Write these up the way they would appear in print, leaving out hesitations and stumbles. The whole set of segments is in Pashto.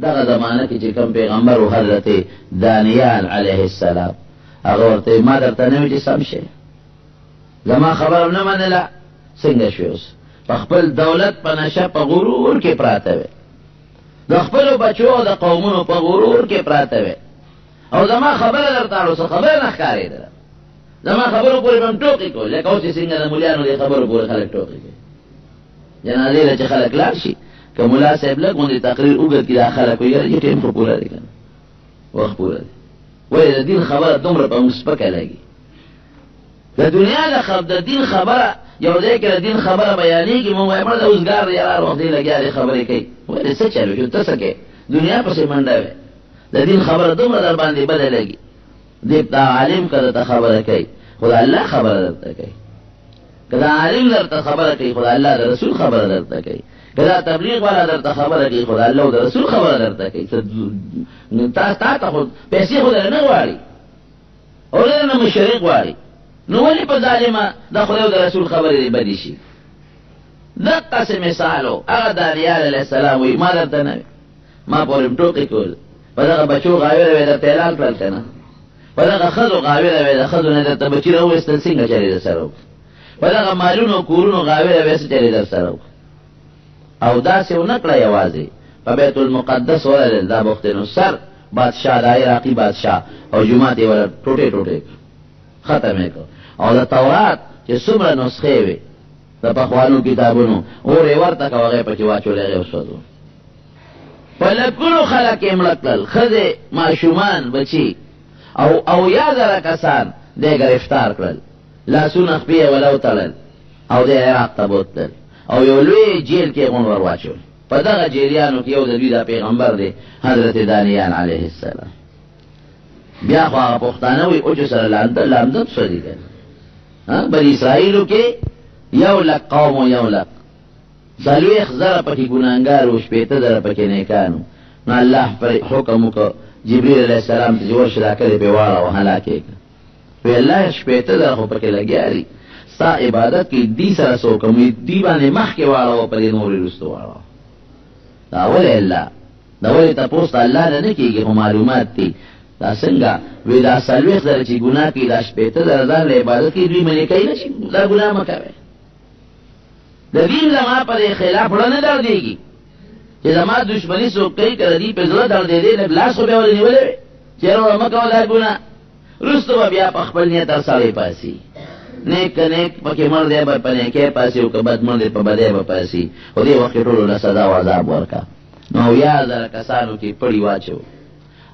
دغه زمانه کې چې کوم پیغمبر او حضرت دانیال علیه السلام هغه ورته ما درته نه وی چې سم شي زما خبر نه منله څنګه شوی اوس په خپل دولت په نشه په غرور کې پراته وي د خپل بچو د قومونو په غرور کې پراته وي او زما خبره درته اوس خبره نه ښکارېده زما خبرو پورې هم ټوکې کول لکه اوس څنګه د مليانو د خبرو پورې خلک ټوکې کوي جنازې له چې خلک لاړ شي که ملا صاحب لږ غوندې تقریر وکړي کړي دا خلک وایي یاره ټیم خو پوره دی که نه وخت پوره دی ولې د دین خبره دومره په موږ سپکه لګي د دنیا د دین خبره یو ځای کې د دین خبره بیانېږي مونږ وایي مړه د اوزګار دی یاره وخت دی لګیا دی خبرې کوي ولې څه چل وشو ته څه کوې دنیا پسې منډه وې د دین خبره دومره در باندې بده لګي دی دا عالم که درته خبره کوي خو د الله خبره درته کوي که دا عالم درته خبره کوي خو د الله د رسول خبره درته کوي که دا تبلیغ والا درته خبره کوي خو د الله او د رسول خبره درته کوي تا ته خو پیسې خو در نه غواړي او در نه مشرق غواړي نو ولې په ظالمه د خدای او د رسول خبرې بدې شي دقسې مثالو هغه دانیال علیه السلام وایي ما درته نه ما پورې ټوکې کول په دغه بچو غاویره وې درته اعلان کړل که نه په دغه ښځو غاویره وې د ښځو نه درته بچي راوویستل څنګه چلې در سره وکړو په دغه مالونو کورونو غاویره وې څه چلې در سره وکړو او داسې ونه کړه یوازې په بیت المقدس ورلل دا بخت نصر بادشاه د عراقي بادشاه او جومات یې ولا ټوټې ټوټې ختم یې کړ او د تورات چې څومره نسخې وې د پخوانو کتابونو اور یې ورته که هغه یې پکې واچولې هغه یې وسوځو په لکونو خلک یې مړه کړل ښځې ماشومان بچي او یا زره کسان دی ګرفتار کړل لاسونه خپې یې وله وتړل او دی عراق ته بوتلل او یو لوی جیل کې غون ور واچول په دغه جیلیانو کې یو د دوی دا پیغمبر دی حضرت دانیال علیه السلام بیا خو هغه پښتانه وایي اوچو سره لامدت شو دي که بني اسرائیلو کې 100,000 قوم و 100,000 څلوېښت زره پکې ګناهګار و 15,000 پکې نیکانو نو الله پر حکم وکړ جبریل علیه السلام ته چې ورشه دا کلې پې واړوه هلاک یې کړه وی الله 15,000 خو پکې لګیا دي ستا عبادت کې دی سره څوک وي دی باندې مخکې واړوه په دې نورې وروسته واړوه دا ولې الله دا ولې تپوس ته الله نه نه کېږي خو معلومات دي دا څنګه وی دا 40 زره چې ګناه کوي دا 15,000 ځان له عبادت کې دوی منې کوي نه چې دا ګناه مه کوئ د دین زما په خلاف وړه نه دردېږي چې زما دشمني څوک کوي که د دې په زړه دردېدی لږ لاس خو بیا ولې نیولی وی چې یاره مه کوه دا ګناه وروسته به بیا په خپل نیت هر سړی پاسي نیک که نیک پکې مړ دی به په نیکۍ پاسي او که بد مړ دی په بدۍ به پاسي خو دې وخت کې ټولو له سزا او عذاب ورکړه نو 10,000 کسانو کې پړی واچو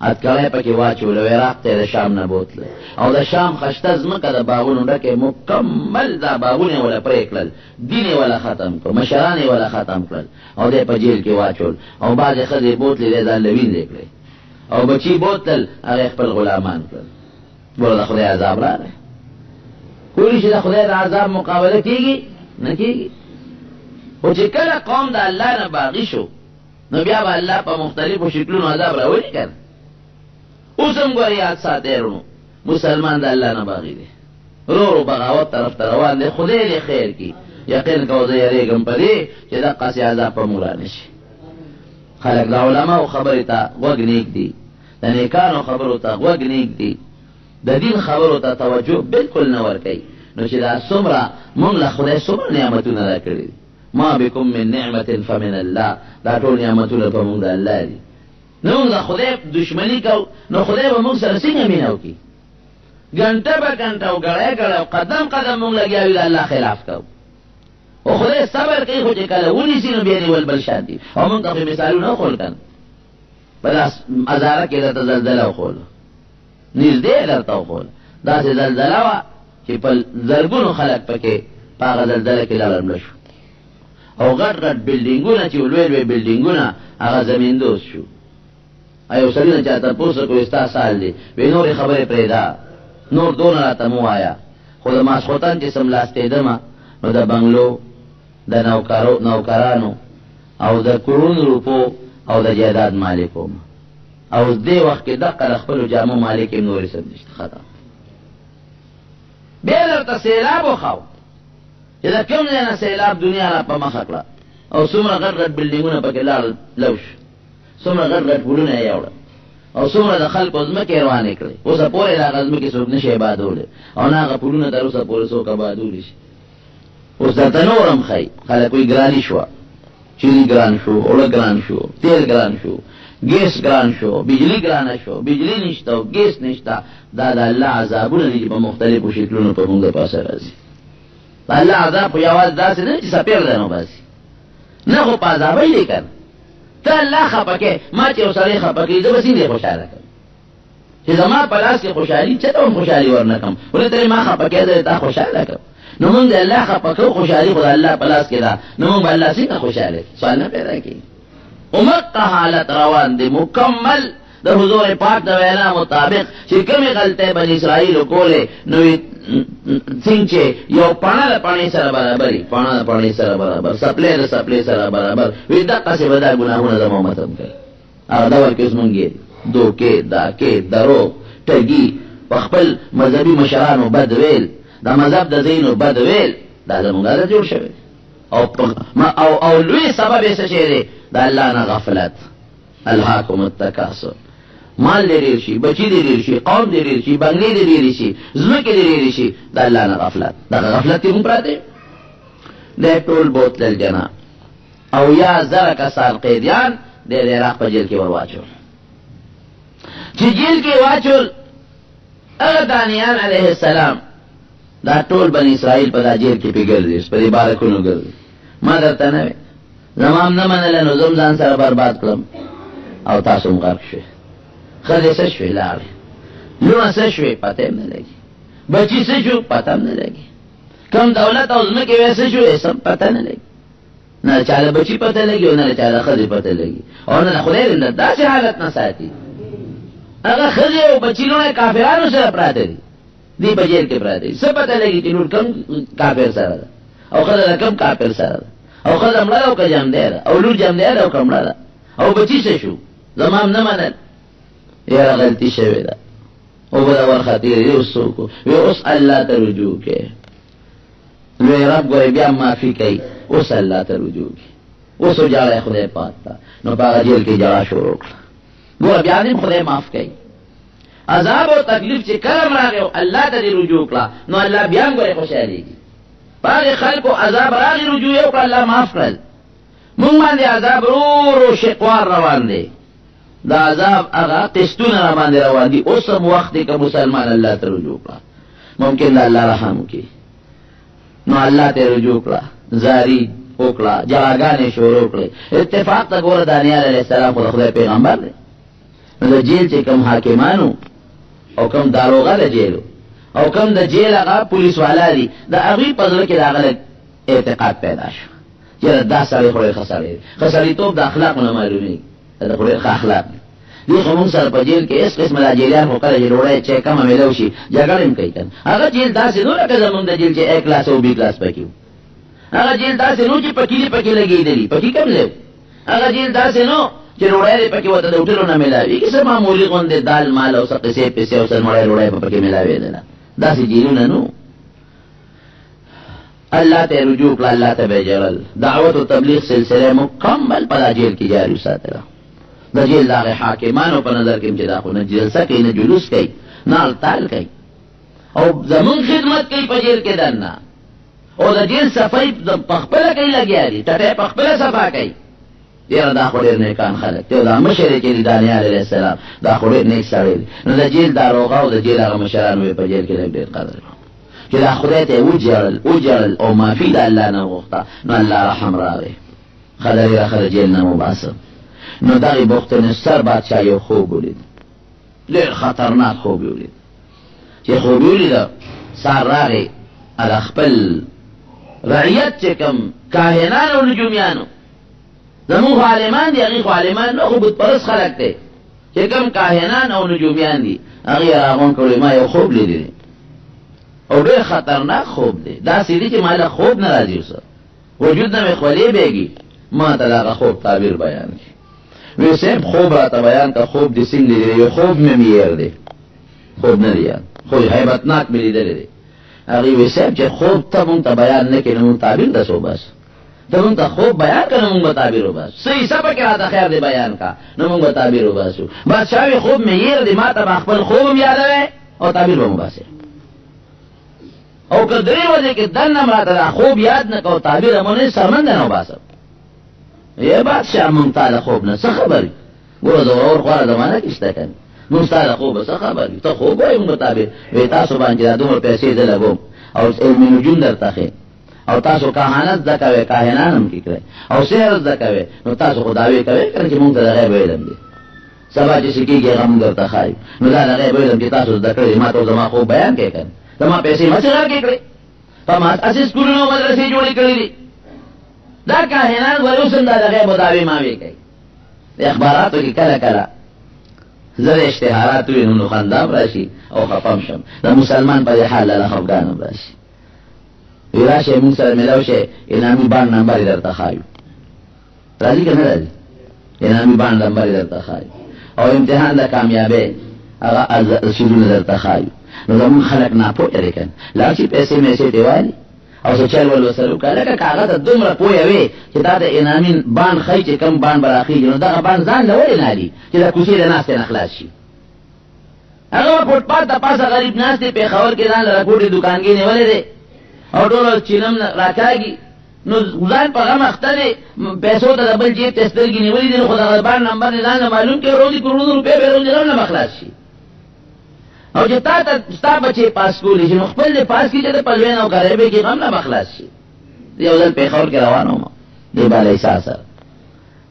اتکړی پکې واچول او عراق ته د شام نه بوتله او د شام خشته ځمکه د باغونو ډکې مکمل دا باغونه یې وله پرې کړل دین یې وله ختم کړ مشران یې وله ختم کړل او دی په جیل کې واچول او بعضې ښځې بوتلې دی ځان له وینځې کړې او بچي بوتل هغه خپل غلامان کړل بوله د خدای عذاب راغی کولی چې د خدای د عذاب مقابله کېږي نه کېږي خو چې کله قوم د الله نه باغي شو نو بیا به الله په مختلفو شکلونو عذاب راولي که نه اوس هم ګورې یاد ساتئ رونو مسلمان د الله نه باغي دی رو رو بغاوت طرف ته روان دی خدای دې خیر کړي یقین کوه زه یېرېږم په دې چې دقسې عذاب په موږ رانشي خلک د علماو خبرې ته غوږ نیږدي د نیکانو خبرو ته غوږ نیږدي د دین خبرو ته توجه بالکل نه ورکوي نو چې دا څومره مونږ له خدای څومره نعمتونه را کړي دي ما بكم من نعمت فمن الله دا ټول نعمتونه په مونږ د الله دي نو موږ د خدای دشمني کوو نو خدای به موږ سره څنګه مینه وکړي ګنټه به ګنټه او ګړی ګړی او قدم قدم موږ لګیا وي د الله خلاف کوو او خدای صبر کوي خو چې کله ونیسي نو بیا نیول بل شان دي او موږ ته مثالونه وښول که نه په داس هزاره کې درته زلزله وښوله نږدې درته وښوله داسې زلزله وه چې په زرګونو خلک پکې په هغه زلزله کې لاړه شو او غټ غټ بلډینګونه چې لوی لوی بلډینګونه هغه زمیندوز شو ایو سړي نه چا تپوس وکړو ستا سال دی وی نورې خبرې پرېږده نور دونه راته مه وایه خو د ماسخوتن چې څملاستېدمه نو د بنګلو د نوکرانو او د کروڑونو روپو او د جایداد مالک وم او دې وخت کې دقه د خپلو جامو مالک یې نورې سم نشته ختم بیا درته سیلاب وښاو چې د کوم ځای نه سیلاب دنیا را په مخه کړه او څومره غټ غټ بلډینګونه پکې لاړل لو شو څومره غټ غټ پلونه یې یوړل او څومره د خلکو ځمکې روانې کړې، اوسه پورې د هغه ځمکې څوک نشي آبادولی او نه هغه پلونه تر اوسه پورې څوک آبادولی شي. اوس درته نور هم ښایي خلک وایي ګراني شوه، چیرې ګران شو، اوړه ګران شو، تیل ګران شو، ګیس ګران شو، بجلی ګرانه شو، بجلی نشته او ګیس نشته. دا د الله عذابونه دي چې په مختلفو شکلونو په موږ د پاسه راځي. د الله عذاب خو یوازې داسې نه چې څپېړ دی نو باسي، نه خو په عذابۍ دی که نه. ته الله خفه کې، ما چې یو سړی خفه کړي زه به څنګه خوشحاله کړم چې زما په لاس کې خوشحالي چېته هم خوشحالي ورنه کړم، ولې ته ما خفه کړې زه تا خوشحاله کړم. نو موږ د الله خفه کوو، خوشحالي خو د الله په لاس کې ده، نو موږ به الله څنګه خوشحاله سوال نه پیدا کېږي. امقه حالت روان دی مکمل د حضور پاک د وینا مطابق چې کومې غلطۍ بني اسرائیلو کولې نو څنګه چې یو پاڼه د پاڼې سره برابري، پاڼه د پاڼې سره برابر، سپلی د سپلی سره برابر وي، دقسې به دا ګناهونه زما متم کوي. هغه ډول کې اوس مونږ یې دوکې داکې دروغ ټګي په خپل مذهبي مشرانو بد ویل، د مذهب د ځینو بد ویل، دا زمونږ عادت جوړ شوی او لوی سبب یې څه شی دی؟ د الله نه غفلت. الهاکم التکاثر، مال دې ډېر شي، بچي دې ډېر شي، قوم دې ډېر شي، بنګلې دې ډېرې شي، ځمکې دې ډېرې شي، د الله نه غفلت. دغه غفلت کې هم پراته دی ټول بوتل جنا او یا زره کسان قیدیان د عراق په جیل کې ور واچول. چې جیل کې واچول هغه دانیال علیه السلام دا ټول بني اسرائیل په دا جیل کې پیګرځي، په دې بارکونو ګرځي. ما درته نه وی زمام نه منله نو زم ځان سره برباد کړم او تاسو هم غرق شوئ. ښځې څه شوې لاړې، لوڼه څه شوې پته هم نه لګي، بچي څه شو پته هم نه لګي، کم دولت او ځمکې وې څه شو یې سم پته نه لګي، نه چا له بچي پته لګي او نه چا له ښځې پته لګي او نه خدای دې داسې حالت نه ساتي. هغه ښځې او بچي لوڼې کافرانو سره پراته دي، دی په جیل کې پراته دي، څه پته لګي چې لور کم کافر سره ده او ښځه کم کافر سره ده، او ښځه مړه ده او که جمدی ده، او لور جمدی ده او که مړه ده، او بچي څه شو زمام نه منل. یاره غلطی شوی ده او به دا ورخطیر دی اوس څوک وی اوس الله ته رجوع کې لوی رب ګورې بیا معافي کوي، اوس الله ته رجوع کې اوس وجاړی خدای پاک ته. نو په هغه جیل کې جړا شروع کړه، ګوره بیا دې خدای معاف کوي. عذاب او تکلیف چې کله راغی الله ته دې رجوع کړه نو الله بیا هم ګورې خوشحالېږي. په هغې خلکو عذاب راغی رجوع یې وکړه الله معاف کړل. مونږ باندې عذاب ورو شقوار روان دی، دا عذاب هغه قسطونه را باندې روان دي. اوس هم وخت دی که مسلمان الله ته رجوع کړه، ممکن د الله رحم وکړي. نو الله ته رجوع کړه، زاری وکړه، جړاګانې شروع کړې. اتفاق ته ګوره دانیال علیه السلام خو د خدای پیغمبر دی، نو د جیل چې کم حاکمانو او کم داروغه د جیلو او کم د جیل هغه پولیس والا دي، د هغوی په زړه کې د هغه اعتقاد پیدا شو چې دا سړی خو ډېر ښه سړی دی. ښه سړیتوب د اخلاقو نه معلومېږي، دا خو ډېر ښه اخلاق دي. دې خو مونږ سره په جیل کې هېڅ قسمه دا جیلیان خو کله چې ډوډۍ چې کمه میلاو شي جګړه هم کوي که نه. هغه جیل داسې نو لکه زمونږ د جیل چې A کلاس او B کلاس پکې وو. هغه جیل داسې نو چې پکې پکې لګېدلي، پکې کم دی. هغه جیل داسې نو چې ډوډۍ دې پکې ورته د هوټلو نه میلاوي کیسه معمولي غوندې دال مال او څه قیسې پیسې او سرمړی ډوډۍ به پکې میلاوېدله، داسې جیلونه نو. الله ته رجوع کړه، الله ته به جړل. دعوت او تبلیغ سلسله مکمل په دا جیل کې جاري وساتله. د جیل دغه حاکمانو په نظر کې چې دا خو نه جلسه کوي نه جلوس کوي نه التال کوي او زمون خدمت کوي په جیل کې دننه، او د جیل صفای په خپله کوي لګیا دي، ټټۍ په خپله صفا کوي. یاره دا خو ډېر نیکان خلک دی، دا مشر یې چې دی دانیال علیه السلام دا خو ډېر نیک سړی دی. نو د جیل داروغه او د جیل هغه مشرانو یې په جیل کې لږ ډېر قدر چې دا خدای ته وجړل او معافي د الله نه وغوښته، نو الله رحم راغی، خدای راخه د جیل نه وباسه. نو دغه بخت نصر بادشاه یو خوب ولید، ډېر خطرناک خوب یې ولید. چې خوب یې ولیده سهار راغی هغه خپل رعیت چې کوم کاهنان او نجومیانو زمونږ عالمان دي، هغې خو عالمان نه خو بتپرست خلک دی، چې کوم کاهنان او نجومیان دي هغې یې راغونډ کړی ما یو خوب لیدلی دی او ډېر خطرناک خوب دی، داسې دی چې ما له خوب نه راځي اوسه وجود نه مې خولې بیږي ما ته د هغه خوب تعبیر بیان کړي. وی صاحب خوب راته بیان که خوب دې څنګه لیدلی؟ وی خوب مې یېر دی، خوب نه دی یاد، خو حیبتناک مې لیدلی دی. هغې وی صاحب چې خوب ته مونږ ته بیان نه کړي نو مونږ تعبیر دسو بس ته مونږ ته خوب بیان کړه، مونږ به تعبیر وباسو. صحیح سبق کې راته خیر دی بیان کا، نو مونږ به تعبیر وباسو. بادشاہ وی خوب مې یې دی، ما ته خپل خوب هم یادوي او تعبیر به وباسي. او که درې ورځې کې دنه مراته خوب یاد نه کو، تعبیر مونږ سرمند نه وباسو. یې بادشاہ مونږ ته خوب نه څه خبرې، ګوره د اور خواره زمانه کې شته کنه، مونږ ته خوب څه خبرې، ته خوب وایې مونږ تعبیر وی تاسو باندې دا دومره پیسې زه لګوم او علم نجوم درته ښیم او تاسو کاهانت زده کوئ، کاهنان هم کې کړئ او سحر زده کوئ، نو تاسو خو دعوې کوئ کنه چې مونږ ته د غیب علم دی، سبا چې څه کېږي هغه مونږ درته ښایو. نو دا د غیب علم چې تاسو زده کړی ما ته زما خوب بیان کړئ کنه، زما پیسې مه څه راکې کړئ، په ما اسې سکولونه او مدرسې جوړې کړې دي. دا کاهنان ولې اوس هم دا د غیب دعوې ماوې کوي. د اخباراتو کې کله کله زر اشتهارات وي نو خندام راشي او خفم شم، د مسلمان په حال له خفګانم راشي. وی راشه مونږ سره ملاو شي، انعامي بانډ نمبر درته ښایو، راځي که نه راځي؟ انعامي بانډ نمبر درته ښایو او امتحان د کامیابۍ هغه اصولونه درته ښایو. نو زمونږ خلک ناپوهه دی که نه، لاړ شي پیسې میسې ترې والي او څه چل ول ورسره وکړه. لکه کاغه ته دومره پوهه وي چې دا د انعامي بانډ ښایي چې کوم بانډ به راخېږي، نو دغه بانډ ځان له ولې نه الي چې د کوڅې د ناستې نه خلاص شي. هغه فوټپاټ د پاسه غریب ناست دی، پېښور کې ځان له راپوټې دوکانګې نیولې دی او ټول چینم راکاږي، نو ځان په غم اخته دی، پیسو ته د بل جیب ته سترګې نیولې دي، نو خو دغه بانډ نمبر یې ځان له معلوم کړي، روزي کروڑونو روپۍ به روزي نه خلاص شي. او چې تا ته ستا بچې پاس کولی شي نو خپل دې پاس کړي چې د پلوین او غریبۍ کې غم نه بخلاص شي. یو ځل پېښور کې روان وم دې بالا حصار سره،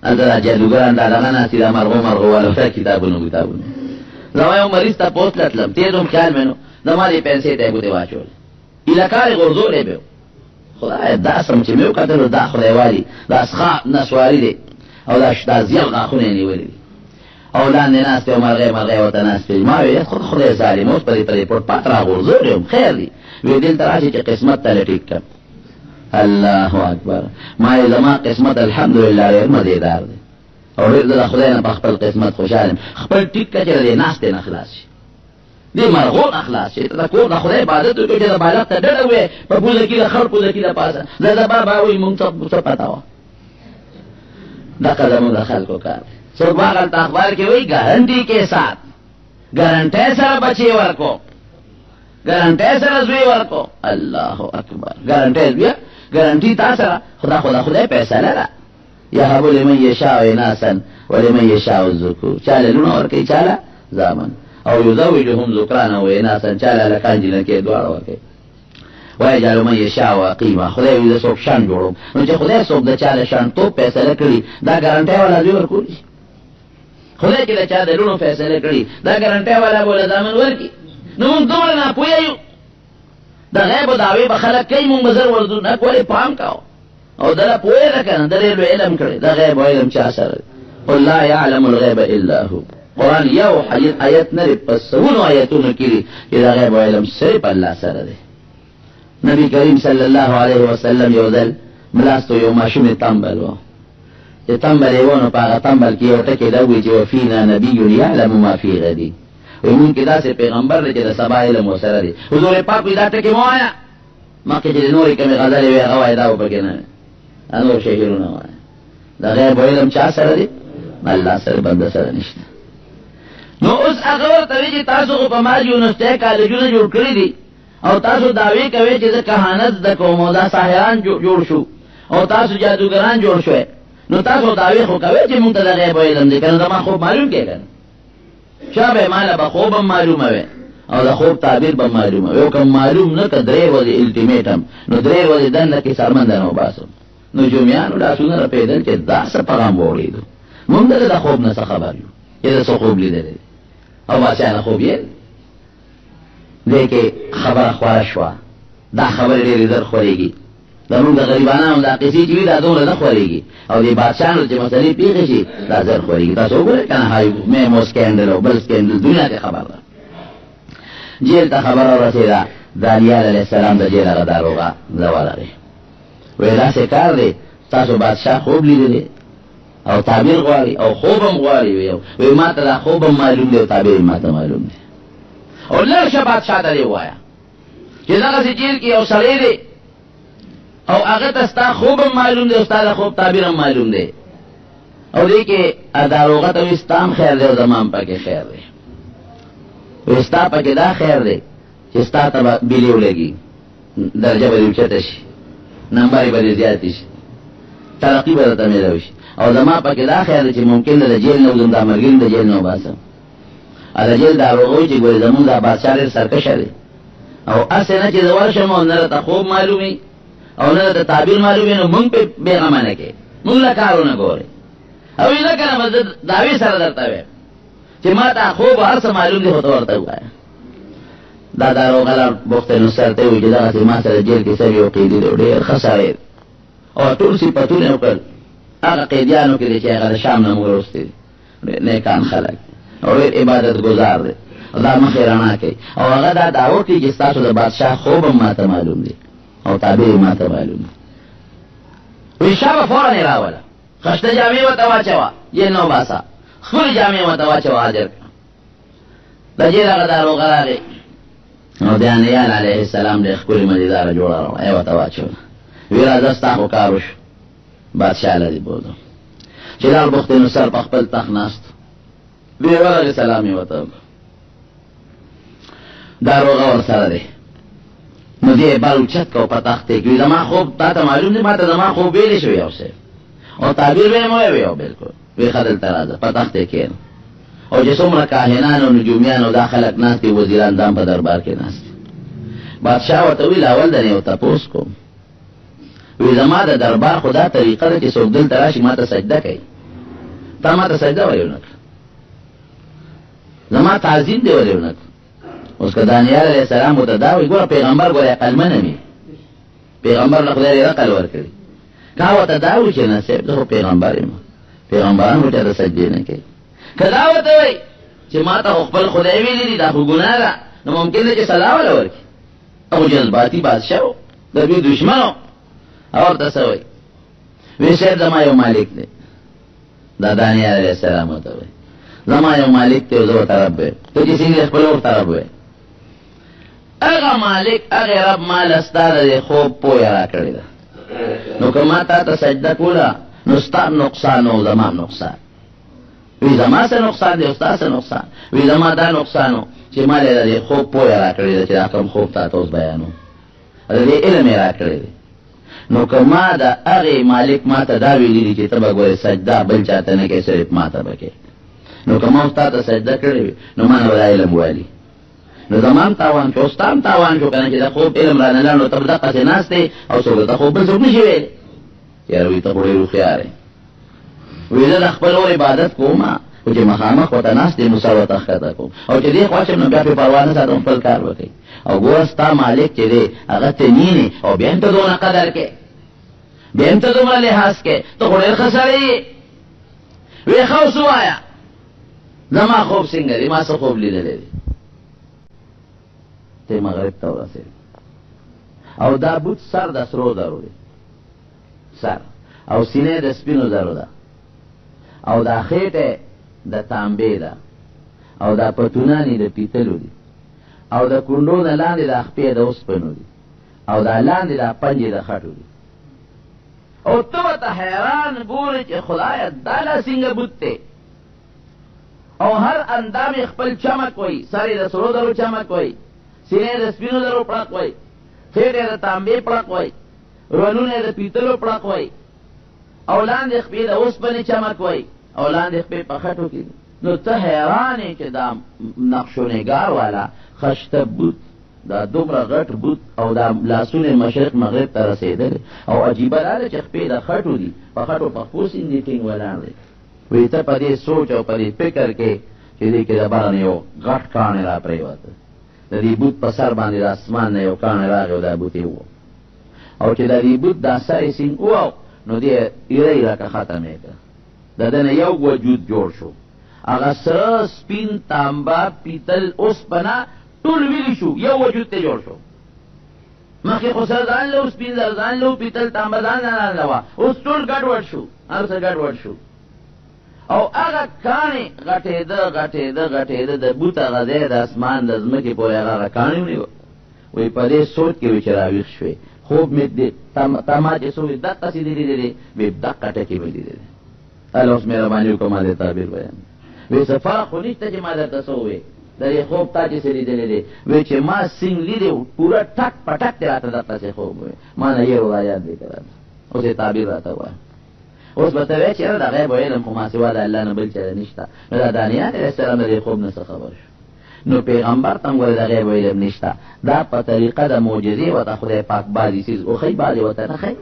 هلته دا جادوګران دا دغه ناستي دا مرغو والا کتابونه زما یو مریض ته پوست تلم، تېز وم خیال مې نو زما دې پیسې ته یې ګوتې واچولې، ایلکار یې غورځولی به خدای دا سم چې مې وکتل دا خدای والي دا څښا نسواري دی او دا زیل غاښونه یې نیولي دي او لاندې ناست او مرغۍ ورته ناست وي. ما ویل خدای ظالم اوس په دې پټ را غورځولی یم، خیر دی وی دلته راشي چې قسمت ته ټیک کړم. الله اکبر، ما یې زما قسمت الحمدلله ډېر مزېدار دی او ډېر د خدای نه په خپل قسمت خوشحال یم. خپل ټیک کړه چې د ناستې نه خلاص شي، دې مرغو نه خلاص شي، ته د کور د خدای عبادت وکړې چې د بالغ ته ډډه وې په پوزه کې د خړ پوزه کې د پاسه زه بابا وایي مونږ څه پته وه. دغه زموږ د خلکو کار دی. څوک هغلته اخبار کې وایي ګارنټي کې ساتھ، ګارنټۍ سره بچې ورکو، ګارنټۍ سره زوی ورکو. الله اکبر، ګارنټۍ زوی ګارنټي تا سره خدای فیصله ده. یهب لمن یشاء اناثا ولمن یشاء الذکور، چاله لونه ورکوي چاله زامن او یزوجهم ذکرانا و اناثا، چاله هلکان جنکې دواړه ورکوي. ویجعل من یشاء عقیما، خدای وي زه څوک شان جوړوم. نو چې خدای څوک د چا له شانتوب فیصله کړي دا ګارنټۍ والا زوی ورکولی شي. خدای چې د چا د لونو فیصله کړي دا ګارنټۍ والا به له زامن ورکړي. نو موږ دومره ناپوهه یو، د غیب دعوې به خلک کوي، موږ به زر ورځو نه ولې پام کوو او دله پوهه ده که نه، د ډېر لوی علم کړی. د غیب علم چا سره قل لا یعلم الغیب الا هو. قرآن یو آیت نه دی په سوونو آیتونو کې دي چې د غیب علم صرف الله سره دی. نبی کریم صلی الله علیه وسلم یو ځل ملاستو یو ماشومې تمبل و، چې تمبل یې و نو په هغه تمبل کې یو ټکی دا وایي چې وفینا نبی یعلم ما فی غدی، وایي مونږ کې داسې پیغمبر دی چې د سبا علم ورسره دی. حضور پاک وایي دا ټکي مه وایه، مخکې چې د نورې کومې غزلې وي هغه وایي دا به پکې نه وي، نور شعرونه وایه. د غیب علم چا سره دی؟ الله سره، بنده سره نشته. نو اوس هغه ورته وایي چې تاسو خو په ما یونیورسټۍ کالجونه جوړ کړي دي او تاسو دعوې کوئ چې زه کهانت زده کوم او دا ساحران جوړ شو او تاسو جادوګران جوړ شوئ، نو تاسو دعوې خو کوئ چې مونږ ته د غیب علم دی، که نه زما خوب معلوم کړې که نه چا به ماله به خوب هم معلومه وی او د خوب تعبیر به معلومه وی. او که معلوم نه که درې ورځې الټیمیټم، نو درې ورځې دنده کې سرمنده نه وباسم. نو جومیانو لاسونه رپېدل چې دا څه پیغام واورېدو، مونږ دلته د خوب نه څه خبر یو چې د څه خوب لیدلی او بادشاه نه خوب یې دې کې خبره خواره شوه. دا خبرې ډېرې زر خورېږي، زمونږ د غریبانو دا قصې چې وي دا دومره نه خورېږي او دې بادشاهانو چې مسلې پېښې شي دا زر خورېږي. تاسو وګورئ که نه هاي میمو سکینډل او بل سکینډل دنیا کې خبر ده. جیل ته خبره ورسېده، دانیال علیه السلام د جیل هغه داروغه ورغی، وایي داسې کار دی تاسو بادشاه خوب لیدلی او تعبیر غواړي او خوب هم غواړي. وایي ما ته دا خوب هم معلوم دی او تعبیر ما ته معلوم دی. او لږ شه بادشاه ته دې ووایه چې دغسې جیل کې یو سړی دی او هغه ته ستا خوب هم معلوم دی او ستا د خوب تعبیر هم معلوم دی او دی کې داروغه ته وایي ستا هم خیر دی او زما هم پکې خیر دی وایي ستا پکې دا خیر دی چې ستا ته به بیلې ولګي درجه به دې اوچته شي نمبر به دې زیاتې شي ترقي به درته میلاو شي او زما پکې دا خیر دی چې ممکن ده د جیل نه وځم دا مرګرین د جیل نه وباسم د جیل داروغه وایي چې ګورې زمونږ دا بادشاه ډېر سرکشه دی او اسې نه چې زه ورشم او نه راته خوب معلومي او نه راته تعبیر معلومي نو مونږ پې بېغمه نه کوې مونږ له کارونه ګورې او یې نه که نه زه دعوې سره درته وایم چې ما ته خوب هر څه معلوم دی خو ته ورته ووایه دا داروغه لا بخت نصر ته وایي چې دغسې ما سره جیل کې سوي یو قیدي دی ډېر ښه سړی دی او ټول صفتونه یې وکړل هغه قیدیانو کې دی چې هغه د شام نه موږ وروستی دي ډېر نیکان خلک او ډېر عبادت گزار دی دا مخې رڼا کوي او هغه دا دعوه کوي چې ستاسو د بادشاه خوب هم ما ته معلوم دی او تعبیر یې ما ته معلوم دی وایي شاه به فورا یې راوله خشته جامې ورته واچوه یې نه وباسه خپلې جامې ورته واچوه حاضر کړه د جیل هغه داروغه راغې او دانیال علیه السلام ډېر ښکلې مزېداره جوړه راوړه یې ورته واچوله وی راځه ستا خو کار وشو بادشاه له دې بولو چې لال بخت نصر په خپل تخت ناست وی ورغې سلام یې ورته وکړ داروغه ورسره دی نو دې بال اوچت کو په تخت کې وی زما خوب تا ته معلوم دی ما ته زما خوب ویلې شوی یو څه او تعبیر به مو ویو بالکل وی خدل ترازه په تخت کې کېنو او چې څومره کاهنان او نجومیان او دا خلک ناست دي وزیران دام په دربار کې ناست بادشاه ورته ویل اول د یو تپوس کوم وی زما د دربار خدا طریقه ده چې څوک دلته راشي ما ته سجده کوي تا ما ته سجده ولې ونه کړه زما تعظیم دی ولې ونه کړه اوس که دانیال علیه السلام ورته دا وایي ګوره پیغمبر ګوره عقلمنه وي پیغمبر له خدای ډېر عقل ورکړي که ورته دا وایي چې نه صاحب زه خو پیغمبر یم پیغمبران خو چاته سجدې نه کوي که دا ورته وایي چې ما ته خو خپل خدای ویلي دي دا خو ګناه ده نو ممکن ده چې سلا وله ورکړي هغه جذباتي بادشاه و د دوی دشمن و او ورته څه وایي وی صاحب زما یو مالک دی دا دانیال علیه السلام ورته وایي زما یو مالک دی او زه ورته رب ویم ته چې څنګه خپل ورته رب وایي اغا مالک اغا رب مال ستا د خوب پویه را کړې ده نو که ما تا ته سجده کوله نو ستا نقصان او زما نقصان وی زما څه نقصان دی او ستا څه نقصان وی زما دا نقصان و چې ما له د خوب پویه را کړې ده چې دا کوم خوب تا ته اوس بیانو د دې علم یې را کړی دی نو که ما د هغې مالک ما ته دا ویلي دي چې ته به ګورې سجده بل چاته نه کوې صرف ما ته به کوې نو که ما اوس تا ته سجده کړې وي نو ما نه به دا علم والي نو زما هم تاوان شو ستا هم تاوان شو که نه چې د خوب علم را نه لړ نو ته به دقسې ناست دی او څوک درته خوب بل څوک نه شي ویلی یاره وایي ته خو ډېر هوښیار یې وایي زه د خپل اور عبادت کوم خو چې مخامخ ورته ناست دی نو سر ورته ښکته کوم او چې دې خوا شم نو بیا پرې پروا نه ساتم خپل کار به کوي او ګوره ستا مالک چې دی هغه ته نینې او بیا هم ته دونه قدر کې بیا هم ته دومره لحاظ کې ته خو ډېر ښه سړی یې وی ښه اوس ووایه زما خوب څنګه دی ما څه خوب لیدلی دی ته مغرب ته ورسېد او دا بوت سر د سرو زرو دی سر او سینې د سپینو زرو ده او دا خېټه د تانبې ده او دا پتونانې د پیتلو دي او د کونډو نه لاندې د خپې د اوسپنو دي او دا لاندې د پنجې د خټو دي او ته ورته حیران ګورې چې خدایه دا لا څنګه بوت دی او هر اندام یې خپل چمک وایي سر یې د سرو زرو چمک وایي سینې د سپینو زرو پړق وایي خېټه یې د تانبې پړق وایي رونونه یې د پیتلو پړق وایي او لاندې خپې د اوسپنې چمک وایي او لاندې خپې په خټو کې نو ته حیران یې چې دا نقش و نگار والا خشته بوت دا دومره غټ بوت او دا لاسونه مشرق مغرب ته رسېدلې او عجیبه دا ده چې خپې د خټو دي په خټو په خپو سیندې ټینګ ولاړ دی وایي ته په دې سوچ او په دې فکر کې چې دې کې د باره نه یو غټ کاڼی را پرېوته د دې بوت په سر باندې د اسمان نه یو کاڼی راغی او دا بوت یې وو او چې د دې بوت دا سر یې سینګ وو نو دې ایره ایره که ختم یې کړه د ده نه یو وجود جوړ شو هغه سره سپین تانبه پیتل اوسپنه ټول ویلی شو یو وجود ته جوړ شو مخکې خو سره ځان له سپین زر ځان له پیتل تانبه ځان نه وه اوس ټول ګډوډ شو هر څه ګډوډ شو او هغه کاڼې غټېده غټېده غټېده د بوت هغه ځای د اسمان د ځمکې پورې هغه کاڼې ونیوه وایي په دې سوچ کې وایي چې راویښ شوې خوب می دی تما چې سوې دقه سي دی به دقه ټکی وي دی الله اوس مهرباني وکړه ما دې تعبیر بیان وې صفا خو نشته چې ما درته سوې درې خوب تا چې سړي دی وې چې ما سینګ لیدې پورا ټک پټک راته دقه سي خوب وې ما نه یې روایت دی کړه اوس تعبیر راته وای اوس به ته وې چې دا غیب علم خو ما سوا د الله نه بل چا نشته نو دا دانیال علیه السلام دې خوب نه خبر شو نو پیغمبر تم ګوره د غیب علم نشته دا په طریقه د معجزې ورته خدای پاک بعضې څیز وښیي بعضې ورته نه ښیي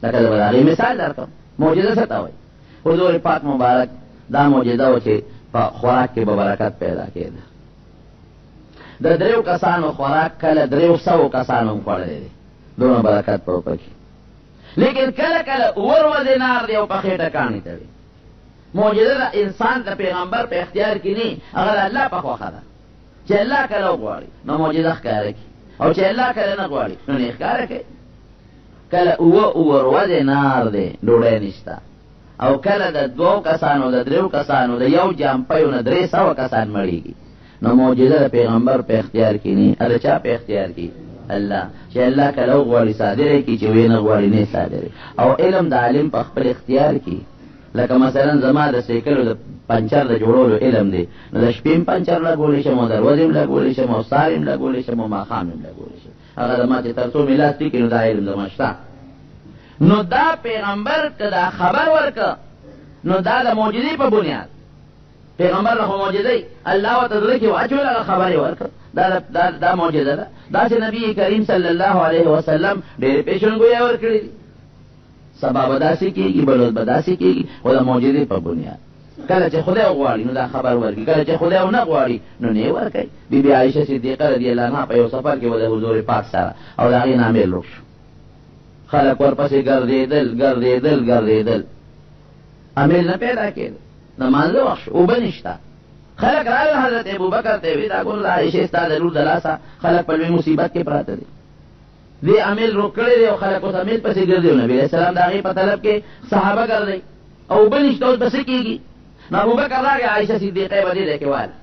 لکه د هغې مثال درکړم معجزه څه ته وایي حضور پاک مبارک دا معجزه وه چې په خوراک کې به برکت پیدا کېده د 3 کسانو خوراک کله 300 کسانو هم خوړلی دی دونه برکت په پکې لیکن کله کله ورځې نار دی او په خېټه کاڼي تړي معجزه د انسان د پیغمبر په اختیار کې نه هغه د الله په خوښه ده چې الله کله وغواړي نو معجزه ښکاره کړي او چې الله کله نه غواړي نو نه ښکاره کوي کله ورځې نار دی ډوډۍ نشته او کله د 2 کسانو د 3 کسانو د یو جامپیو نه 300 کسان مړېږي نو معجزه د پیغمبر په اختیار کې نه د چا په اختیار کې الله چې الله کله وغواړي صادره کړي چې وینه غواړي نه صادره او علم د عالم په خپل اختیار کې لکه مثلا زما د سیکلو د پنچر د جوړولو علم دی نو د شپې پنچر لګولی شم او د ورځې هم لګولی شم او سهار هم لګولی شم او ماښام هم لګولی شم هغه زما چې تر څو مې لاس ټیکي نو دا علم زما شته نو دا پیغمبر که دا خبر ورکه نو دا د معجزې په بنیاد پیغمبر له خو معجزې الله ورته زړه کې واچول هغه خبرې ورکړه دا معجزه ده داسې نبي کریم صلی الله علیه وسلم ډېرې پیشنګویې ورکړې دي سبا به داسې کېږي بلوز به داسې کېږي خو د معجزې په بنیاد کله چې خدای وغواړي نو دا خبر ورکړي کله چې خدای ونه غواړي نو نه ورکوي بیبي عایشه صدیقه رضی الله عنها په یو سفر کې د حضور پاک سره او د هغې نامې لوټ شو خلک ورپسې ګرځېدل امیل نه پیدا کېده د مانځه وخت شو اوبه نشته خلک راغلل حضرت ابوبکر ته وی دا ګور د عایشې ستا د لور د لاسه خلک په لوی مصیبت کې پراته دي دې امیل روک کړی دی او خلک اوس امیل پسې ګرځي نبي علیه السلام د هغې په طلب کې صحابه ګرځئ او اوبه نشته اوس به څه کېږي نو ابوبکر راغی عایشه صدیقه به دې ځای کې واله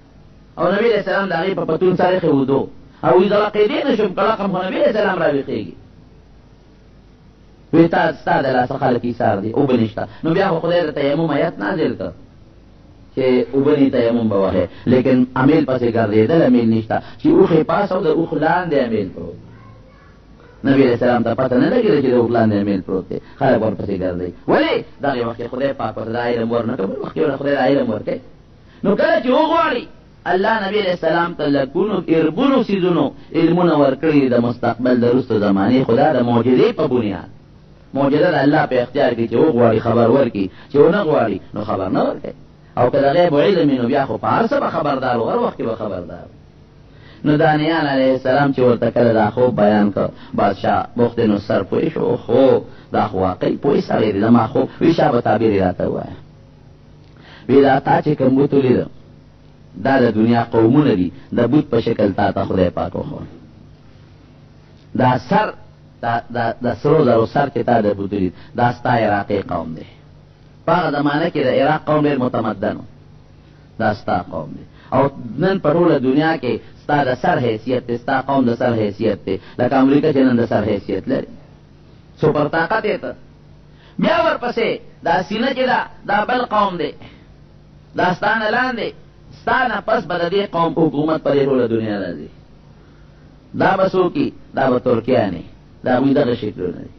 او نبي علیه السلام د هغې په پتون سره یې ودو او وی زه قیدې نه شم کړقم خو نبي علیه السلام راویښېږي وی تا ستا د لاسه خلک ایثار دي اوبه نشته نو بیا خو خدای د تیمم آیت نازل کړ چې اوبه نه تیمم به وهې لیکن امیل پسې ګرځېدل امیل نشته چې اوښې پاس او د اوښ لاندې امیل پروت نبی علیہ السلام ته پته نه لګېده چې د اوښ لاندې امیل پروت دی خلک ورپسې ګرځئ ولې دغې وخت کې خدای پاک ورته دا علم ورنه کړ بل وخت کې خدای دا علم ورکوي نو کله چې وغواړي الله نبی علیہ السلام ته لکونو اربونو څیزونو علمونه ورکړي د مستقبل د وروستو زمانې خدا د معجزې په بنیاد معجزه د الله په اختیار کې چې وغواړي خبر ورکړي چې ونه غواړي نو خبر نه ورکوي او که د غیب علم نو بیا خو په هر څه به خبردار و هر وخت کې به خبردار نو دانیال علیه السلام چې ورته کله دا خوب بیان کړ بادشاه بخت نصر پوه شو خو دا خو واقعي پوه سړی دی زما خوب وی شابه تعبیر یې راته ووایه وی دا تا چې کوم بوت ولیده دا د دنیا قومونه دي د بوت په شکل تا ته خدای پاک وښود دا سر د سرو زرو سر چې تا د بوت ولید دا ستا عراقي قوم دی په هغه زمانه کې د عراق قوم ډېر متمدن و دا ستا قوم دی او نن په ټوله دنیا کې ستا د سر حیثیت دی ستا قوم د سر حیثیت دی لکه امریکا چې نن د سر حیثیت لري سوپر طاقت یې ته بیا ورپسې دا سینه چې دا بل قوم دی دا ستا نه لاندې ستا نه پس به د دې قوم حکومت په دې ټوله دنیا راځي دا به څوک دا به ترکیانې دا هغوی دغه شکلونه دي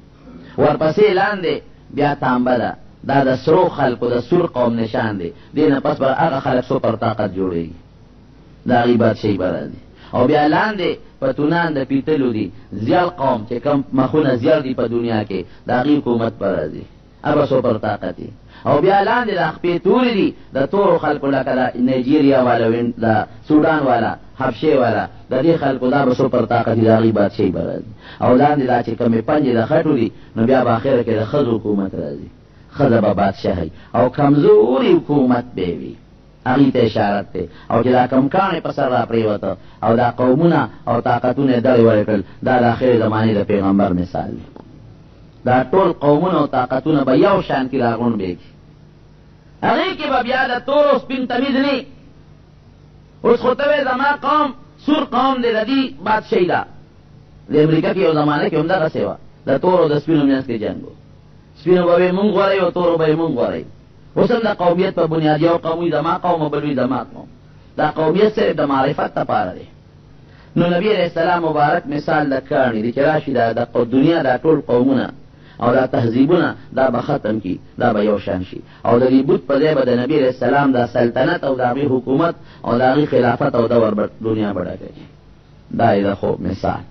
ورپسې لاندې بیا تانبه ده دا د سرو خلکو د سور قوم نشان دی دې نه پس به هغه خلک سوپر طاقت جوړېږي د هغې بادشاهي به راځي او بیا لاندې پتونان د پیتلو دي زیړ قوم چې کوم مخونه زیړ دي په دنیا کې د هغې حکومت به راځي هغه سوپر طاقت دي او بیا لاندې د خپې تورې دي د تورو خلکو لکه د نایجیریا والا د سودان والا حبشې والا د دې خلکو دا به سوپر طاقت دي د هغې بادشاهي به راځي او لاندې دا چې کومې پنجې د خټو دي نو بیا به اخره کې د ښځو حکومت راځي ښځه به بادشاهي او کمزوري حکومت به وي هغې ته اشارت دی او چې دا کم کاڼې په سر را پرېوته او دا قومونه او طاقتونه یې دړې ورې کړل دا د آخرې زمانې د پیغمبر مثال دی دا ټول قومونه او طاقتونه به یو شان کې راغونډېږي هغې کې به بیا د تورو سپین تمیز نه اوس خو ته وې زما قوم سور قوم دی د دې بادشاهي ده د امریکا کې یو زمانه کې هم دغسې وه د تورو د سپینو منځ کې جنګ و سپینو به یې مونږ غوړئ او تورو به یې مونږ غوړئ اوس هم د قومیت په بنیاد یو قوم وي زما قوم او بل وي زما قوم دا قومیت صرف د معرفت دپاره دی نو نبی علیہ السلام مبارک مثال د کاڼي دی چې راشي د دنیا دا ټول قومونه او دا تهذیبونه دا به ختم کی دا به یو شان شي او د دې بت په ځای به د نبی علیہ السلام دا سلطنت او د هغې حکومت او د هغې خلافت او دور دنیا به ډکوي دا یې د خوب مثال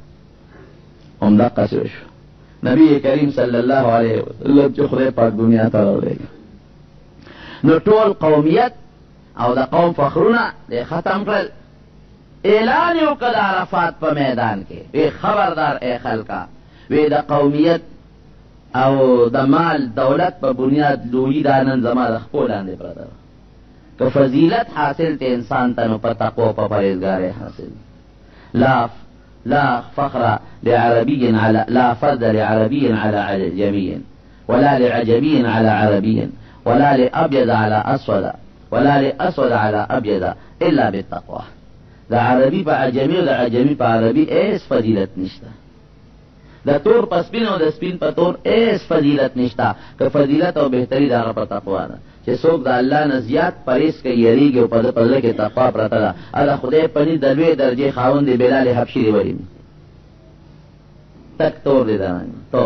همدقسې وشو نبی کریم صلی الله علیه وسلم چې خدای پاک دنیا ته راولېږي نو ټول قومیت او د قوم فخرونه دی ختم کړل اعلان یې وکړه د عرفات په میدان کې وی خبردار ای خلکه وی د قومیت او د مال دولت په بنیاد لویي دا نن زما د خپو لاندې پرته ده که فضیلت حاصل ته انسان ته نو په تقوا په پرهیزګارۍ حاصل لا فخر لعربي على لا فضل لعربي على عجمي ولا لعجمي على عربي ولا لأبيض على أسود ولا لأسود على أبيض إلا بالتقوى دا عربي په عجمي او دا عجمي په عربي ایس فضیلت نشته دا تور په سپین او د سپین په تور ایس فضیلت نشته که فضیلت او بهتري دا په تقوا ده چې څوک د الله نه زیات پرهیز کوي یریږي او په زړه کې تقوا پرته ده الله خدای په دې د لوی درجې خاوند دی بلال حبشي دی وایي تک تور دی دا تو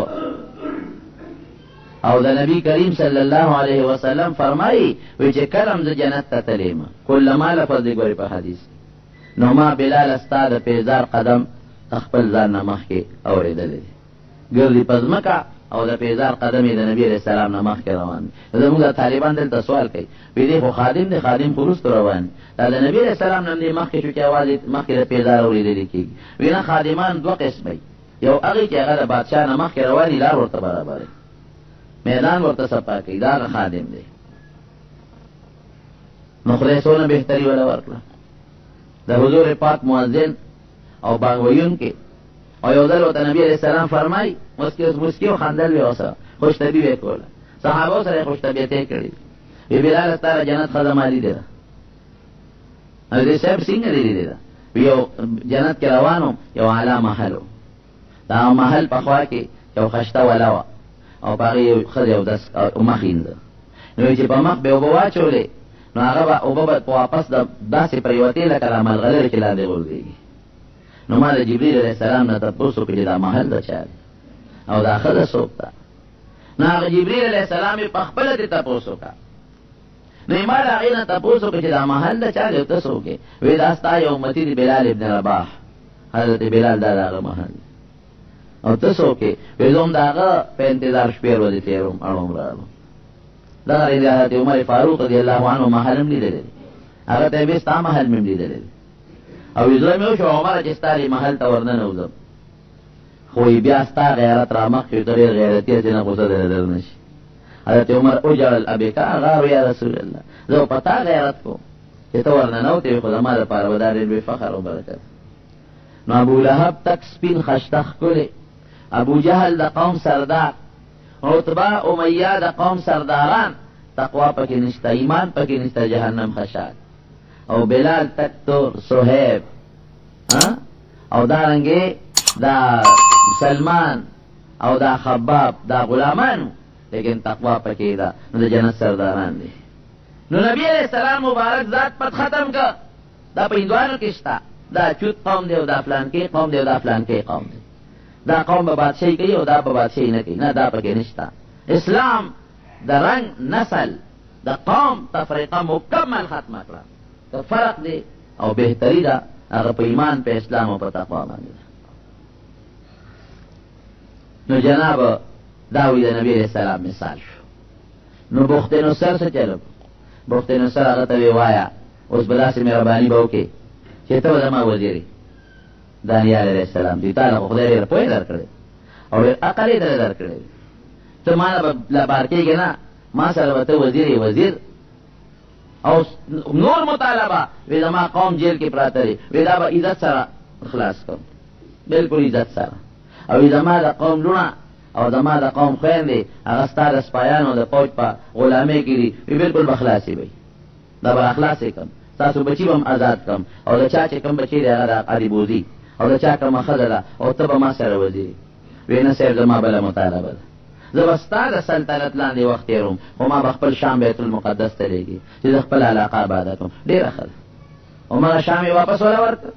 او د نبی کریم صلی الله علیه وسلم فرمایي وی چې کلم ز جنت ته تلیم کله ما لفظ دی ګوري په حدیث نو ما بلال استاد پیزار قدم خپل ځان نه مخکې اورېدلی دی ګرځي په ځمکه او د پیزار قدم یې د نبی علیه السلام نه مخکې روان دی زموږ د طالبان دلته سوال کوي وی دی خو خادم دی خادم خو وروسته روان دا د نبی علیه السلام نه مخکې شو چې اواز مخکې د پیزار اورېدلی کېږي وی نه خادمان دوه قسمه یو هغې چې هغه د بادشاه نه مخکې رواني لار ورته برابروي میدان ورته صفا کوي دا هغه خادم دی نو خدای څونه بهتري وله ورکړه د حضور پاک مؤذن او بانګ ویونکي او یو ځل ورته نبی علیه السلام فرمایي مسکي او خندل وی ورسره خوشطبي به یې کوله صحابو سره یې خوشطبیتۍ کړې وی بلال ستا د جنت ښځه ما لیدې ده حضرت صاحب څنګه دې لیدې ده یو جنت کې روان وم یو اعلی محل و دا محل په خوا کې یو خشته وله وه او په هغې یو ښځه یو دس مخ اینده نو چې په مخ به اوبه واچولې نو هغه به اوبه به واپس داسې پرېوتې لکه د ملغلرې چې لاندې غورځېږي نو ما د جبریل علیه السلام نه تپوس وکړو چې دا محل د چا دی او دا ښځه څوک ده نو هغه جبریل علیه السلام یې پخپله ترې تپوس وکړه نو ما د هغې نه تپوس وکړو چې دا محل د چا دی او ته څوک یې وایي دا ستا یو امتي دی بلال ابن رباح حضرت بلال دا د هغه محل دی او ته څوک یې وایي زه هم د هغه په انتظار شپې ورځې تېروم اړوم راغلم دغه د حضرت عمر فاروق رضی الله عنه محل هم لیدلی دی هغه ته یې وایي ستا محل مې هم لیدلی دی او زړه مې وشو عمره چې ستا دې محل ته ورننوځم خو بیا ستا غیرت را مخکې ته ډېر غیرتي چې نه غوسه دې در نه شي حضرت عمر وجړل ابیکا غار یا رسول الله زه په تا غیرت کوم چې ته ورننوتې خو زما دپاره به دا ډېر لوی فخر او برکت نو ابو لهب تک سپین خشته ښکلې ابو جهل د قوم سردار عتبه امیه د قوم سرداران تقوا پکې نشته ایمان پکې نشته جهنم خشاک او بلال تک تور صہیب او دارنگی دا سلمان او دا خباب دا غلامانو لیکن تقوا پکی دا نو دا جنت سرداران دی نو نبی علیہ السلام مبارک ذات پت ختم کا دا پا ہندوانو کشتا دا چوت قوم دی او دا فلان کی قوم دی او دا فلان کی قوم دی دا قوم با بادشاہی کئی او دا با بادشاہی نکی نا دا پکی نشتا اسلام دا رنگ نسل دا قوم تفریقہ مکمل ختم کرا فرق دی او بهتری دا هغه په ایمان په اسلام او په تقوا باندې نو جناب داوی د نبی علیہ السلام مثال شو نو بخت نصر څه چلو بخت نصر هغه ته وایا اوس بلاسې مهرباني به وکړي چې ته زما وزیري دانیال علیہ السلام دې تعالی خدای دې په درکړي او عقل دې درکړي ته ما لا بارکېږي نه ما سره وته وزیر او نور مطالبه وی زما قوم جیل کې پراته دی وی دا به عزت سره خلاص کوم بالکل عزت سره او زما د قوم لونه او زما د قوم خویندې هغه ستا د سپایانو د فوج په غلامۍ کې دي وی بالکل به خلاصې وی دا به خلاصې کم تاسو بچي به هم آزاد کم او د چا چې کم بچي دی هغه د علی بوزي او د چا کومه ښځه ده او ته به ما سره وځې وی نه صاحب زما بله مطالبه ده زه به ستا د سلطنت لاندې وخت تېروم خو ما به خپل شام بیت المقدس ته لېږي چې زه خپل علاقه آباده کړم ډېره ښه ده او مغه شام یې واپس وله ورکړه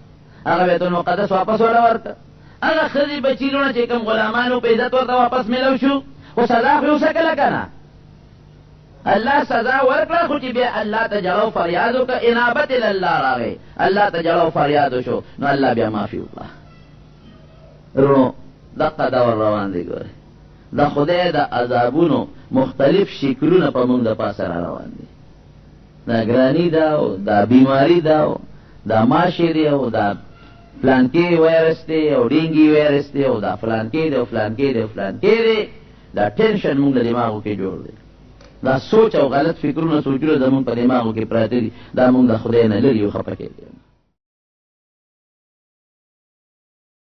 هغه بیت المقدس واپس وله ورکړه هغه ښځې بچي لونه چې کوم غلامانو په عزت ورته واپس میلو شو خو سزا خو یې وسکله که نه الله سزا ورکړه خو چې بیا الله ته جړه او فریاد وکړه انابت الله راغی الله ته جړه او فریاد وشو نو الله بیا معافي وکړه رونو دقه دور روان دی ګورې د خدای د عذابونو مختلف شکلونه په موږ د پاسه را روان دي دا ګراني ده او دا بیماری ده او دا ماشې دی او دا فلانکې وایرس دی او ډینګي وایرس دی او دا فلانکې دی او فلانکې دی او فلانکې دی دا ټینشن موږ د دماغو کې جوړ دی دا سوچ او غلط فکرونه سوچونه زمونږ په دماغو کې پراته دي دا موږ د خدای نه لرې یو خفه کېږي